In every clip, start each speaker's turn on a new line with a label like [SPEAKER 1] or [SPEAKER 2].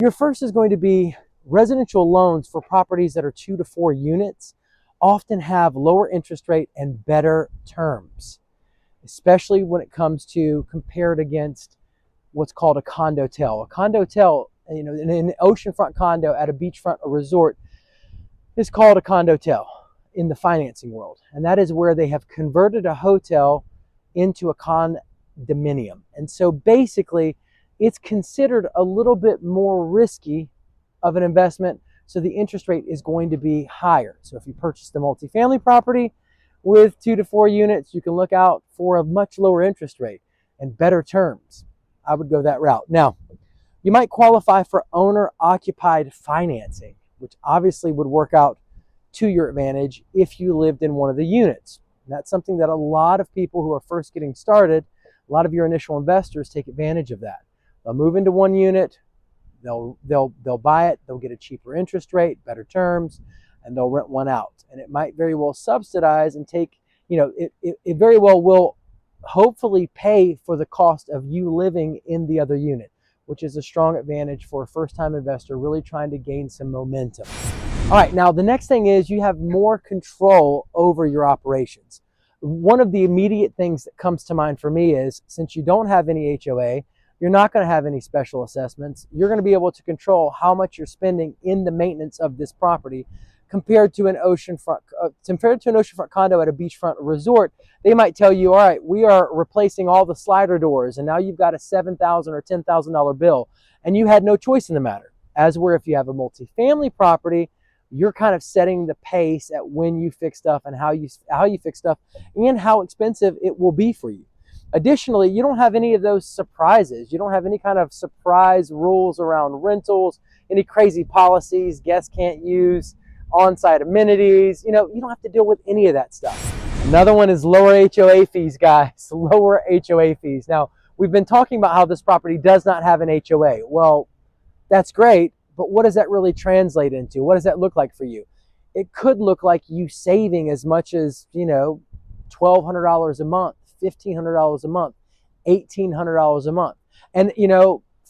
[SPEAKER 1] Your first is going to be residential loans for properties that are 2 to 4 units often have lower interest rate and better terms, especially when it comes to compared against what's called a condotel. A condotel, in an oceanfront condo at a beachfront or resort is called a condotel in the financing world. And that is where they have converted a hotel into a condominium. And so basically, it's considered a little bit more risky of an investment, so the interest rate is going to be higher. So if you purchase the multifamily property with 2 to 4 units, you can look out for a much lower interest rate and better terms. I would go that route. Now, you might qualify for owner-occupied financing, which obviously would work out to your advantage if you lived in one of the units. And that's something that a lot of people who are first getting started, a lot of your initial investors take advantage of that. They'll move into one unit, they'll buy it, they'll get a cheaper interest rate, better terms, and they'll rent one out. And it might very well subsidize and take, it very well will hopefully pay for the cost of you living in the other unit, which is a strong advantage for a first-time investor really trying to gain some momentum. All right, now the next thing is you have more control over your operations. One of the immediate things that comes to mind for me is, since you don't have any HOA, you're not going to have any special assessments. You're going to be able to control how much you're spending in the maintenance of this property compared to an oceanfront condo at a beachfront resort. They might tell you, all right, we are replacing all the slider doors, and now you've got a $7,000 or $10,000 bill, and you had no choice in the matter. As where if you have a multifamily property, you're kind of setting the pace at when you fix stuff and how you fix stuff and how expensive it will be for you. Additionally, you don't have any of those surprises. You don't have any kind of surprise rules around rentals, any crazy policies, guests can't use on-site amenities. You don't have to deal with any of that stuff. Another one is lower HOA fees, guys. Lower HOA fees. Now, we've been talking about how this property does not have an HOA. Well, that's great, but what does that really translate into? What does that look like for you? It could look like you saving as much as, $1,200 a month, $1,500 a month, $1,800 a month. And,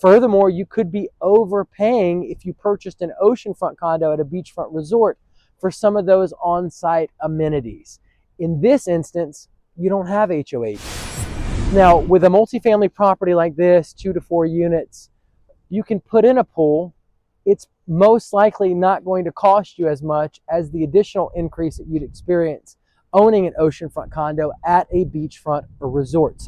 [SPEAKER 1] furthermore, you could be overpaying if you purchased an oceanfront condo at a beachfront resort for some of those on-site amenities. In this instance, you don't have HOA. Now, with a multifamily property like this, 2 to 4 units, you can put in a pool. It's most likely not going to cost you as much as the additional increase that you'd experience owning an oceanfront condo at a beachfront or resort.